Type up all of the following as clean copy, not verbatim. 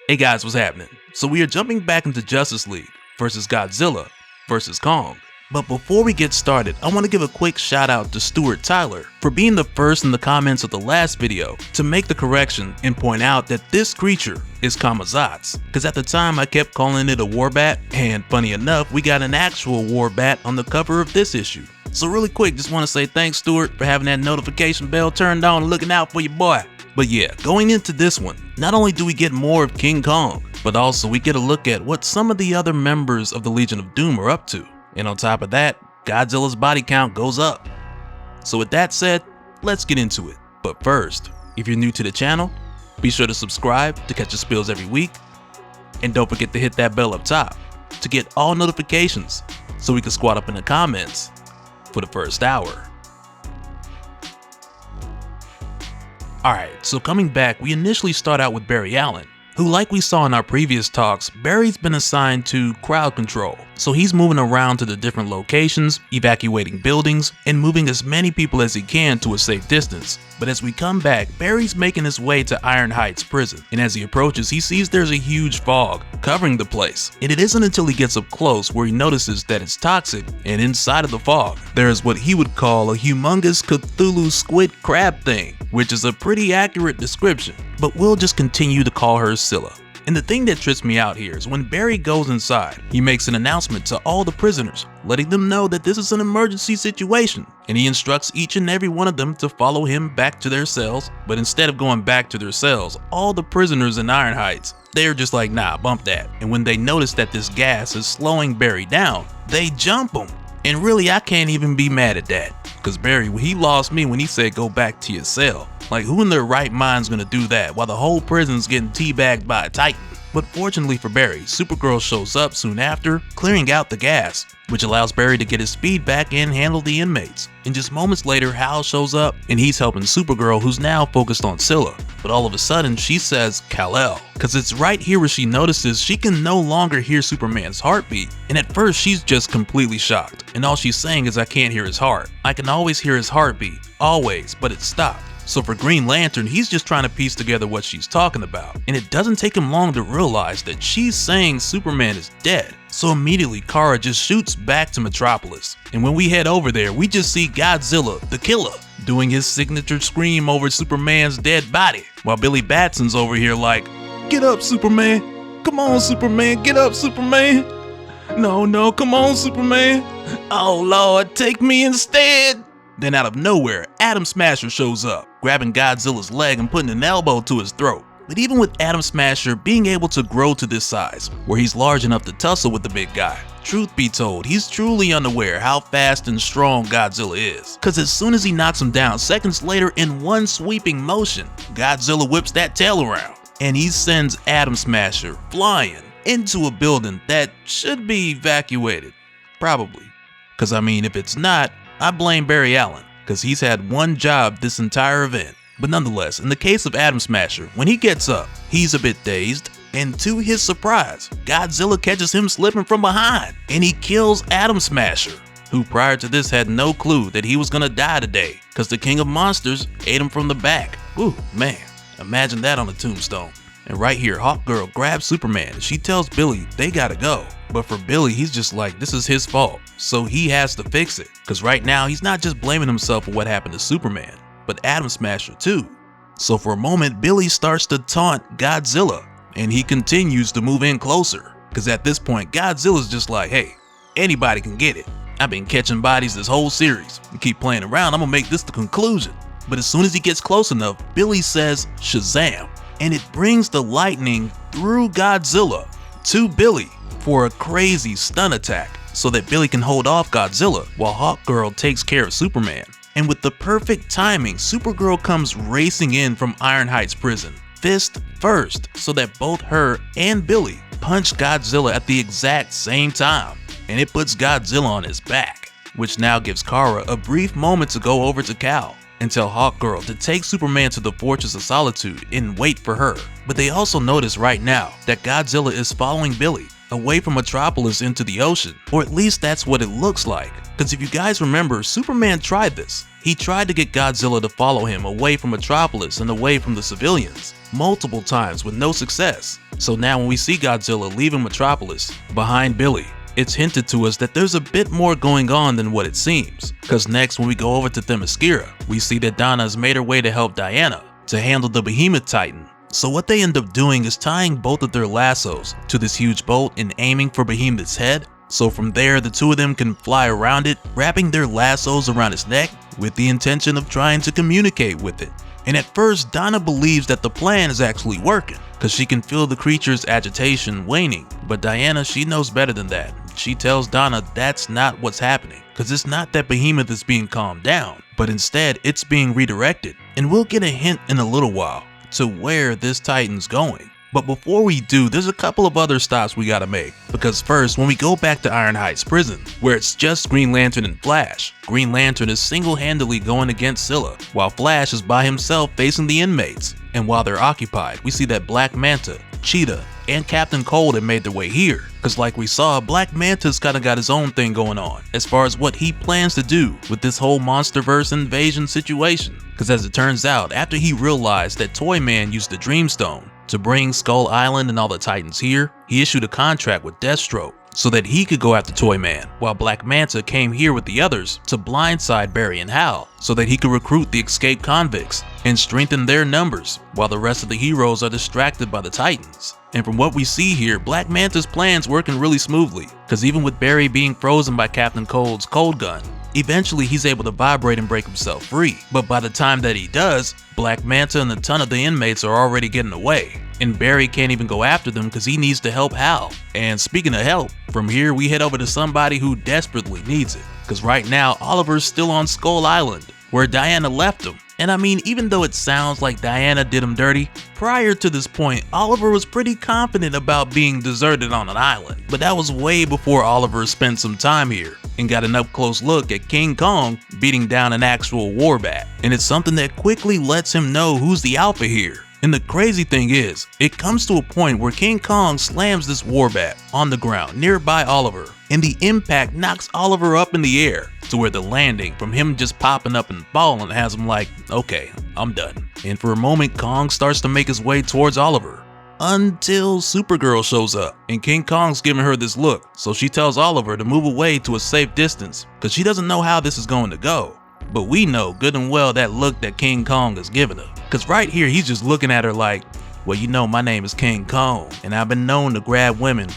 Hey guys, what's happening? So we are jumping back into Justice League versus Godzilla versus Kong. But before we get started, I want to give a quick shout out to Stuart Tyler for being the first in the comments of the last video to make the correction and point out that this creature is Kamazat's, because at the time I kept calling it a war bat, and funny enough, we got an actual war bat on the cover of this issue. So really quick, just want to say thanks Stuart for having that notification bell turned on and looking out for your boy. But yeah, going into this one, not only do we get more of King Kong, but also we get a look at what some of the other members of the Legion of Doom are up to. And on top of that, Godzilla's body count goes up. So with that said, let's get into it. But first, if you're new to the channel, be sure to subscribe to catch the spills every week. And don't forget to hit that bell up top to get all notifications so we can squat up in the comments for the first hour. Alright, so coming back, we initially start out with Barry Allen, who, like we saw in our previous talks, Barry's been assigned to crowd control. So he's moving around to the different locations, evacuating buildings, and moving as many people as he can to a safe distance. But as we come back, Barry's making his way to Iron Heights prison, and as he approaches, he sees there's a huge fog covering the place. And it isn't until he gets up close where he notices that it's toxic, and inside of the fog, there's what he would call a humongous Cthulhu squid crab thing, which is a pretty accurate description, but we'll just continue to call her Scylla. And the thing that trips me out here is when Barry goes inside, he makes an announcement to all the prisoners, letting them know that this is an emergency situation, and he instructs each and every one of them to follow him back to their cells. But instead of going back to their cells, all the prisoners in Iron Heights, they're just like, nah, bump that. And when they notice that this gas is slowing Barry down, they jump him. And really, I can't even be mad at that, because Barry, he lost me when he said go back to your cell. Like, who in their right mind's gonna do that while the whole prison's getting teabagged by a Titan? But fortunately for Barry, Supergirl shows up soon after, clearing out the gas, which allows Barry to get his speed back and handle the inmates. And just moments later, Hal shows up and he's helping Supergirl, who's now focused on Scylla. But all of a sudden, she says Kal-El, because it's right here where she notices she can no longer hear Superman's heartbeat. And at first, she's just completely shocked. And all she's saying is, I can't hear his heart. I can always hear his heartbeat, always, but it stopped. So for Green Lantern, he's just trying to piece together what she's talking about. And it doesn't take him long to realize that she's saying Superman is dead. So immediately, Kara just shoots back to Metropolis. And when we head over there, we just see Godzilla, the killer, doing his signature scream over Superman's dead body, while Billy Batson's over here like, get up, Superman. Come on, Superman. Get up, Superman. No, come on, Superman. Oh, Lord, take me instead. Then out of nowhere, Atom Smasher shows up, grabbing Godzilla's leg and putting an elbow to his throat. But even with Atom Smasher being able to grow to this size, where he's large enough to tussle with the big guy, truth be told, he's truly unaware how fast and strong Godzilla is. Cause as soon as he knocks him down, seconds later in one sweeping motion, Godzilla whips that tail around, and he sends Atom Smasher flying into a building that should be evacuated. Probably. Cause I mean, if it's not, I blame Barry Allen, because he's had one job this entire event. But nonetheless, in the case of Atom Smasher, when he gets up, he's a bit dazed, and to his surprise, Godzilla catches him slipping from behind, and he kills Atom Smasher, who prior to this had no clue that he was gonna die today, because the King of Monsters ate him from the back. Ooh, man, imagine that on a tombstone. And right here, Hawkgirl grabs Superman and she tells Billy they gotta go. But for Billy, he's just like, this is his fault, so he has to fix it. Cause right now, he's not just blaming himself for what happened to Superman, but Atom Smasher too. So for a moment, Billy starts to taunt Godzilla, and he continues to move in closer. Cause at this point, Godzilla's just like, hey, anybody can get it. I've been catching bodies this whole series. You keep playing around, I'm gonna make this the conclusion. But as soon as he gets close enough, Billy says Shazam, and it brings the lightning through Godzilla to Billy for a crazy stun attack, so that Billy can hold off Godzilla while Hawkgirl takes care of Superman. And with the perfect timing, Supergirl comes racing in from Iron Heights prison, fist first, so that both her and Billy punch Godzilla at the exact same time, and it puts Godzilla on his back, which now gives Kara a brief moment to go over to Kal and tell Hawkgirl to take Superman to the Fortress of Solitude and wait for her. But they also notice right now that Godzilla is following Billy away from Metropolis into the ocean, or at least that's what it looks like. Because if you guys remember, Superman tried this. He tried to get Godzilla to follow him away from Metropolis and away from the civilians multiple times with no success. So now when we see Godzilla leaving Metropolis behind Billy, it's hinted to us that there's a bit more going on than what it seems. Cause next when we go over to Themyscira, we see that Donna has made her way to help Diana to handle the Behemoth Titan. So what they end up doing is tying both of their lassos to this huge bolt and aiming for Behemoth's head. So from there, the two of them can fly around it, wrapping their lassos around its neck with the intention of trying to communicate with it. And at first, Donna believes that the plan is actually working, cause she can feel the creature's agitation waning. But Diana, she knows better than that. She tells Donna that's not what's happening, cause it's not that Behemoth is being calmed down, but instead it's being redirected. And we'll get a hint in a little while to where this Titan's going. But before we do, there's a couple of other stops we gotta make. Because first, when we go back to Iron Heights prison, where it's just Green Lantern and Flash, Green Lantern is single-handedly going against Scylla, while Flash is by himself facing the inmates. And while they're occupied, we see that Black Manta, Cheetah, and Captain Cold have made their way here. Cause like we saw, Black Manta's kinda got his own thing going on as far as what he plans to do with this whole Monsterverse invasion situation. Cause as it turns out, after he realized that Toyman used the Dreamstone to bring Skull Island and all the Titans here, he issued a contract with Deathstroke so that he could go after Toyman, while Black Manta came here with the others to blindside Barry and Hal so that he could recruit the escaped convicts and strengthen their numbers while the rest of the heroes are distracted by the Titans. And from what we see here, Black Manta's plan's working really smoothly, cause even with Barry being frozen by Captain Cold's cold gun, eventually he's able to vibrate and break himself free. But by the time that he does, Black Manta and a ton of the inmates are already getting away. And Barry can't even go after them because he needs to help Hal. And speaking of help, from here we head over to somebody who desperately needs it. Because right now Oliver's still on Skull Island, where Diana left him. And I mean, even though it sounds like Diana did him dirty, prior to this point, Oliver was pretty confident about being deserted on an island. But that was way before Oliver spent some time here and got an up-close look at King Kong beating down an actual war bat. And it's something that quickly lets him know who's the alpha here. And the crazy thing is, it comes to a point where King Kong slams this war bat on the ground nearby Oliver, and the impact knocks Oliver up in the air to where the landing from him just popping up and falling has him like, okay, I'm done. And for a moment, Kong starts to make his way towards Oliver, until Supergirl shows up, and King Kong's giving her this look, so she tells Oliver to move away to a safe distance because she doesn't know how this is going to go. But we know good and well that look that King Kong is giving her. Cause right here he's just looking at her like, well, you know my name is King Kong and I've been known to grab women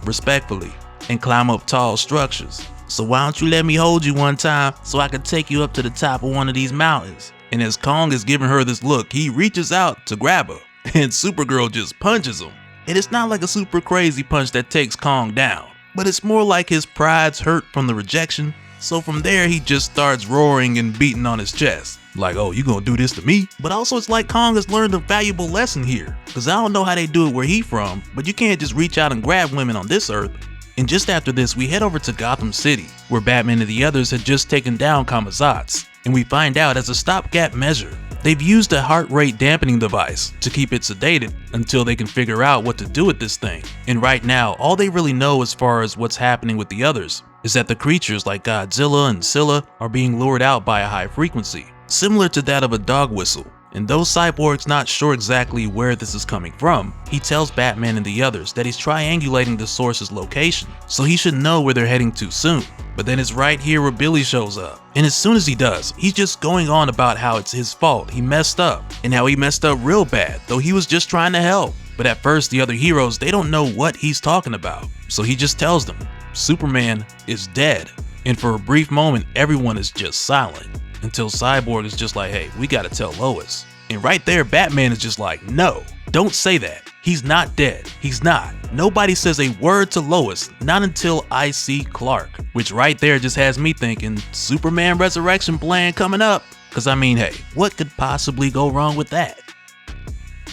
respectfully and climb up tall structures. So why don't you let me hold you one time so I can take you up to the top of one of these mountains? And as Kong is giving her this look, he reaches out to grab her and Supergirl just punches him. And it's not like a super crazy punch that takes Kong down, but it's more like his pride's hurt from the rejection. So from there, he just starts roaring and beating on his chest. Like, oh, you gonna do this to me? But also it's like Kong has learned a valuable lesson here. Cause I don't know how they do it where he from, but you can't just reach out and grab women on this earth. And just after this, we head over to Gotham City, where Batman and the others had just taken down Kamazatz. And we find out as a stopgap measure, they've used a heart rate dampening device to keep it sedated until they can figure out what to do with this thing. And right now, all they really know as far as what's happening with the others is that the creatures like Godzilla and Scylla are being lured out by a high frequency, similar to that of a dog whistle. And though Cyborg's not sure exactly where this is coming from, he tells Batman and the others that he's triangulating the source's location, so he should know where they're heading to soon. But then it's right here where Billy shows up. And as soon as he does, he's just going on about how it's his fault, he messed up, and how he messed up real bad, though he was just trying to help. But at first, the other heroes, they don't know what he's talking about. So he just tells them, Superman is dead. And for a brief moment, everyone is just silent. Until Cyborg is just like, hey, we gotta tell Lois. And right there, Batman is just like, no, don't say that. He's not dead. He's not. Nobody says a word to Lois, not until I see Clark. Which right there just has me thinking, Superman resurrection plan coming up. Cause I mean, hey, what could possibly go wrong with that?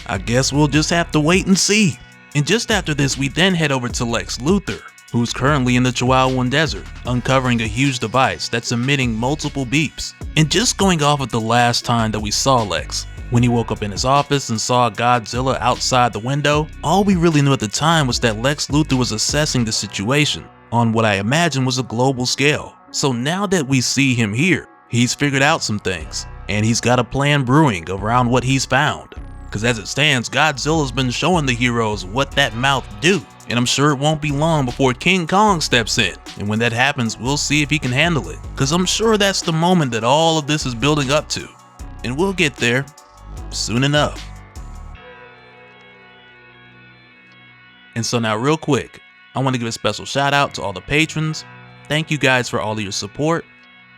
I guess we'll just have to wait and see. And just after this, we then head over to Lex Luthor, who's currently in the Chihuahuan Desert, uncovering a huge device that's emitting multiple beeps. And just going off of the last time that we saw Lex, when he woke up in his office and saw Godzilla outside the window, all we really knew at the time was that Lex Luthor was assessing the situation on what I imagine was a global scale. So now that we see him here, he's figured out some things, and he's got a plan brewing around what he's found. Cause as it stands, Godzilla's been showing the heroes what that mouth do. And I'm sure it won't be long before King Kong steps in. And when that happens, we'll see if he can handle it. Cause I'm sure that's the moment that all of this is building up to. And we'll get there soon enough. And so now real quick, I want to give a special shout out to all the patrons. Thank you guys for all of your support.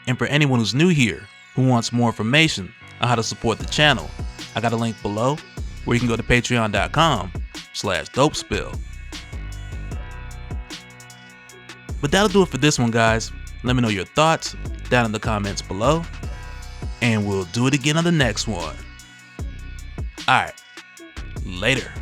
And for anyone who's new here, who wants more information on how to support the channel, I got a link below where you can go to patreon.com/dopespill. But that'll do it for this one, guys. Let me know your thoughts down in the comments below, and we'll do it again on the next one. Alright, later.